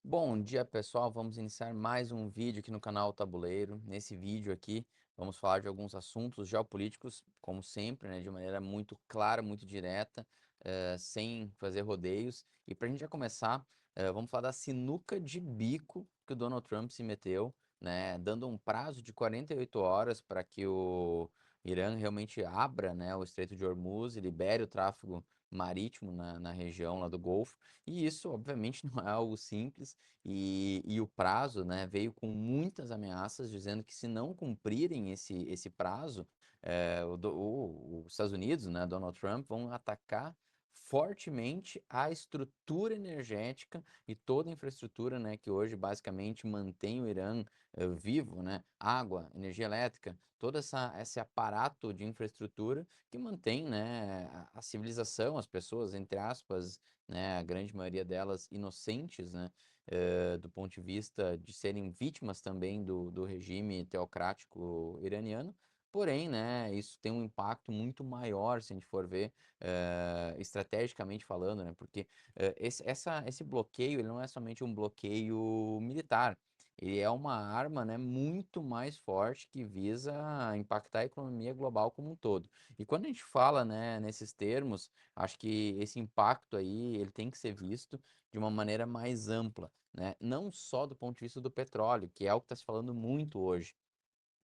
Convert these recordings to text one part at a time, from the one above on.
Bom dia, pessoal. Vamos iniciar mais um vídeo aqui no canal Tabuleiro. Nesse vídeo aqui, vamos falar de alguns assuntos geopolíticos, como sempre, né, de maneira muito clara, muito direta, sem fazer rodeios. E para a gente já começar, vamos falar da sinuca de bico que o Donald Trump se meteu, né, dando um prazo de 48 horas para que o Irã realmente abra, né, o Estreito de Hormuz e libere o tráfego marítimo na região lá do Golfo. E isso, obviamente, não é algo simples. E o prazo, né, veio com muitas ameaças, dizendo que se não cumprirem esse prazo, os Estados Unidos, né, Donald Trump, vão atacar fortemente a estrutura energética e toda a infraestrutura, né, que hoje basicamente mantém o Irã vivo, né, água, energia elétrica, esse aparato de infraestrutura que mantém, né, a civilização, as pessoas, entre aspas, né, a grande maioria delas inocentes, né, do ponto de vista de serem vítimas também do regime teocrático iraniano. Porém, né, isso tem um impacto muito maior se a gente for ver estrategicamente falando, né, porque esse bloqueio ele não é somente um bloqueio militar, ele é uma arma, né, muito mais forte que visa impactar a economia global como um todo. E quando a gente fala, né, nesses termos, acho que esse impacto aí ele tem que ser visto de uma maneira mais ampla, né? Não só do ponto de vista do petróleo, que é o que está se falando muito hoje.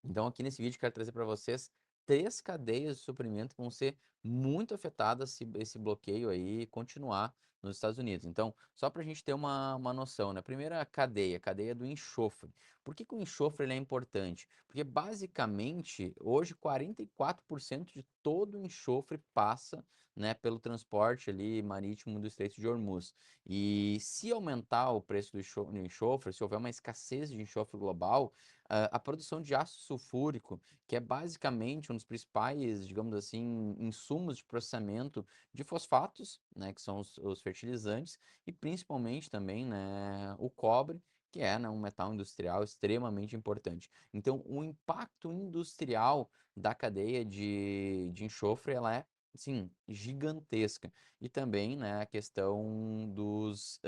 Então, aqui nesse vídeo, quero trazer para vocês três cadeias de suprimento que vão ser muito afetadas se esse bloqueio aí continuar nos Estados Unidos. Então, só para a gente ter uma noção, né? Primeira cadeia, cadeia do enxofre. Por que que o enxofre ele é importante? Porque, basicamente, hoje, 44% de todo o enxofre passa, né, pelo transporte ali marítimo do Estreito de Hormuz. E se aumentar o preço do enxofre, se houver uma escassez de enxofre global, a produção de ácido sulfúrico, que é basicamente um dos principais, digamos assim, insumos de processamento de fosfatos, né, que são os fertilizantes, e principalmente também, né, o cobre, que é, né, um metal industrial extremamente importante. Então, o impacto industrial da cadeia de enxofre, ela é, sim, gigantesca. E também, né, a questão dos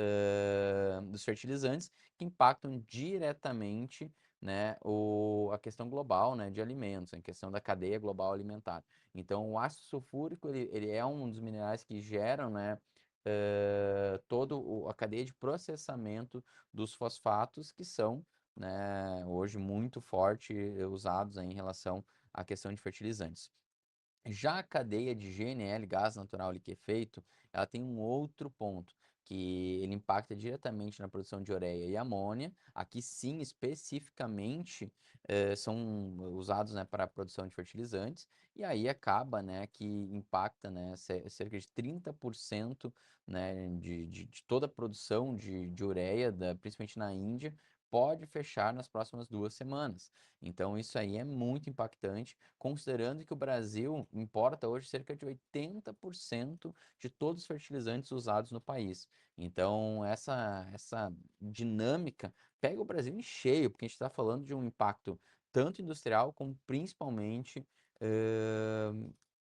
fertilizantes, que impactam diretamente, né, a questão global, né, de alimentos, a questão da cadeia global alimentar. Então, o ácido sulfúrico, ele é um dos minerais que geram, né, toda a cadeia de processamento dos fosfatos, que são, né, hoje muito forte usados aí em relação à questão de fertilizantes. Já a cadeia de GNL, gás natural liquefeito, ela tem um outro ponto, que ele impacta diretamente na produção de ureia e amônia. Aqui sim, especificamente, são usados, né, para a produção de fertilizantes, e aí acaba, né, que impacta, né, cerca de 30%, né, de toda a produção de ureia, principalmente na Índia, pode fechar nas próximas 2 semanas. Então, isso aí é muito impactante, considerando que o Brasil importa hoje cerca de 80% de todos os fertilizantes usados no país. Então, essa dinâmica pega o Brasil em cheio, porque a gente está falando de um impacto tanto industrial como principalmente eh,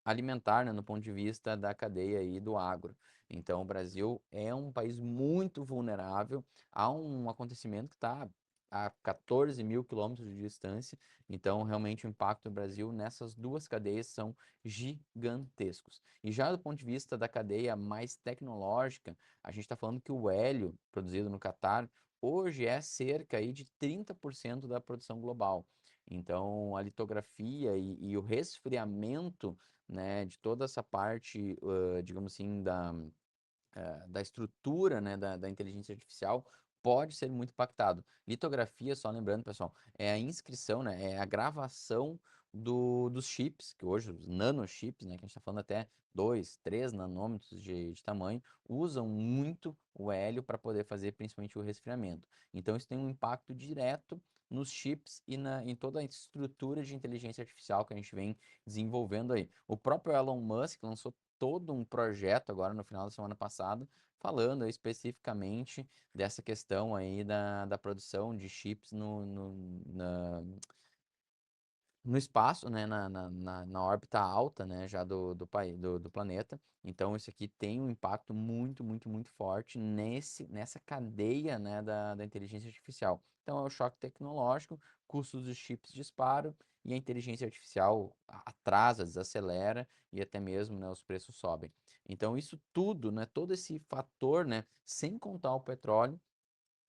alimentar, né, no ponto de vista da cadeia aí do agro. Então, o Brasil é um país muito vulnerável a um acontecimento que está a 14 mil quilômetros de distância. Então, realmente, o impacto do Brasil nessas duas cadeias são gigantescos. E já do ponto de vista da cadeia mais tecnológica, a gente está falando que o hélio produzido no Catar hoje é cerca aí de 30% da produção global. Então, a litografia e o resfriamento, né, de toda essa parte, digamos assim, da estrutura, né, da inteligência artificial pode ser muito impactado. Litografia, só lembrando, pessoal, é a inscrição, né, é a gravação dos chips, que hoje os nanochips, né, que a gente está falando até 2, 3 nanômetros de tamanho, usam muito o hélio para poder fazer principalmente o resfriamento. Então, isso tem um impacto direto nos chips e em toda a estrutura de inteligência artificial que a gente vem desenvolvendo aí. O próprio Elon Musk lançou todo um projeto agora no final da semana passada, falando aí especificamente dessa questão aí da produção de chips no espaço, né, na órbita alta, né, já do país, do planeta. Então, isso aqui tem um impacto muito, muito, muito forte nessa cadeia, né, da inteligência artificial. Então, é o choque tecnológico, custos dos chips disparam e a inteligência artificial atrasa, desacelera e até mesmo, né, os preços sobem. Então, isso tudo, né, todo esse fator, né, sem contar o petróleo,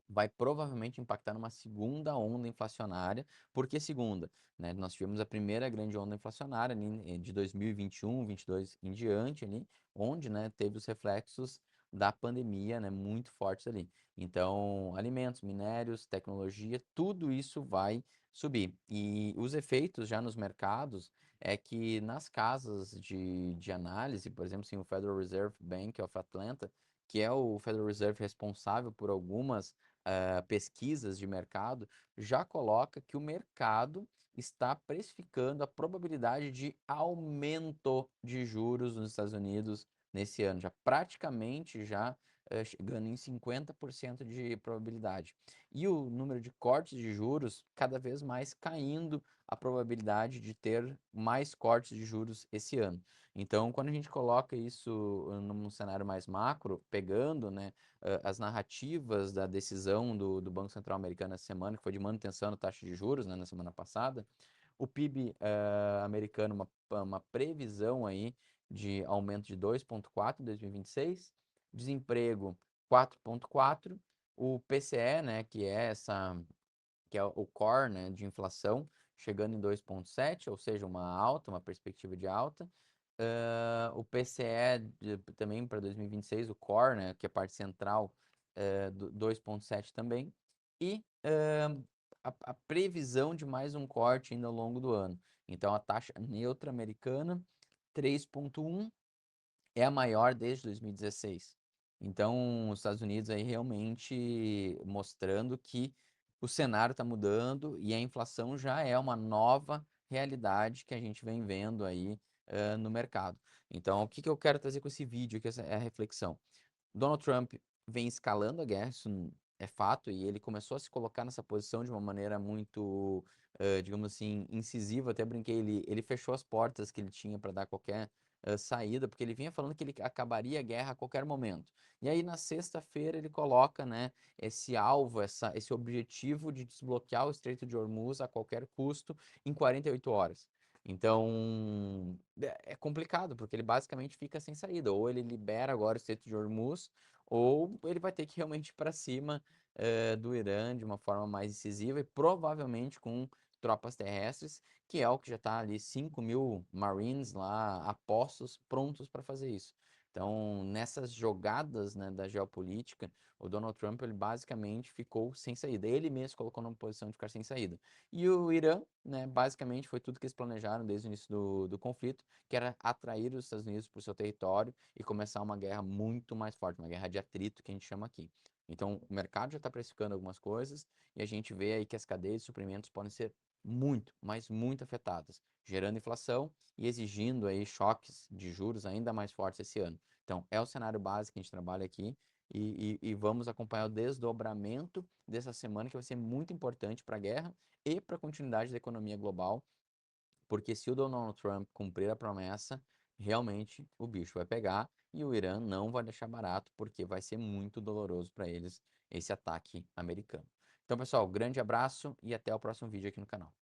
vai provavelmente impactar numa segunda onda inflacionária. Por que segunda? Né? Nós tivemos a primeira grande onda inflacionária ali, de 2021, 22 em diante, ali, onde, né, teve os reflexos da pandemia, né, muito fortes ali. Então, alimentos, minérios, tecnologia, tudo isso vai subir. E os efeitos já nos mercados é que nas casas de análise, por exemplo, sim, o Federal Reserve Bank of Atlanta, que é o Federal Reserve responsável por algumas pesquisas de mercado, já coloca que o mercado está precificando a probabilidade de aumento de juros nos Estados Unidos nesse ano, já praticamente já chegando em 50% de probabilidade. E o número de cortes de juros cada vez mais caindo a probabilidade de ter mais cortes de juros esse ano. Então, quando a gente coloca isso num cenário mais macro, pegando, né, as narrativas da decisão do Banco Central americano essa semana, que foi de manutenção da taxa de juros, né, na semana passada, o PIB americano, uma previsão aí de aumento de 2,4 em 2026, desemprego 4,4, o PCE, né, que é o core, né, de inflação, chegando em 2,7, ou seja, uma alta, uma perspectiva de alta. O PCE também para 2026, o core, né, que é a parte central, do 2,7 também. E a previsão de mais um corte ainda ao longo do ano. Então, a taxa neutra americana, 3,1, é a maior desde 2016. Então, os Estados Unidos aí realmente mostrando que o cenário está mudando e a inflação já é uma nova realidade que a gente vem vendo aí no mercado. Então, o que que eu quero trazer com esse vídeo, que essa é a reflexão. Donald Trump vem escalando a guerra, isso é fato, e ele começou a se colocar nessa posição de uma maneira muito, digamos assim, incisiva. Até brinquei, ele fechou as portas que ele tinha para dar qualquer saída, porque ele vinha falando que ele acabaria a guerra a qualquer momento. E aí, na sexta-feira, ele coloca, né, esse alvo, esse objetivo de desbloquear o Estreito de Hormuz a qualquer custo em 48 horas. Então, é complicado, porque ele basicamente fica sem saída. Ou ele libera agora o Estreito de Hormuz, ou ele vai ter que realmente ir para cima do Irã de uma forma mais incisiva e provavelmente com tropas terrestres, que é o que já está ali, 5.000 Marines lá apostos, prontos para fazer isso. Então, nessas jogadas, né, da geopolítica, o Donald Trump ele basicamente ficou sem saída. Ele mesmo colocou numa posição de ficar sem saída. E o Irã, né, basicamente foi tudo que eles planejaram desde o início do conflito, que era atrair os Estados Unidos para o seu território e começar uma guerra muito mais forte, uma guerra de atrito que a gente chama aqui. Então, o mercado já está precificando algumas coisas e a gente vê aí que as cadeias de suprimentos podem ser muito, mas muito afetadas, gerando inflação e exigindo aí choques de juros ainda mais fortes esse ano. Então, é o cenário básico que a gente trabalha aqui e vamos acompanhar o desdobramento dessa semana, que vai ser muito importante para a guerra e para a continuidade da economia global, porque se o Donald Trump cumprir a promessa, realmente o bicho vai pegar e o Irã não vai deixar barato, porque vai ser muito doloroso para eles esse ataque americano. Então, pessoal, grande abraço e até o próximo vídeo aqui no canal.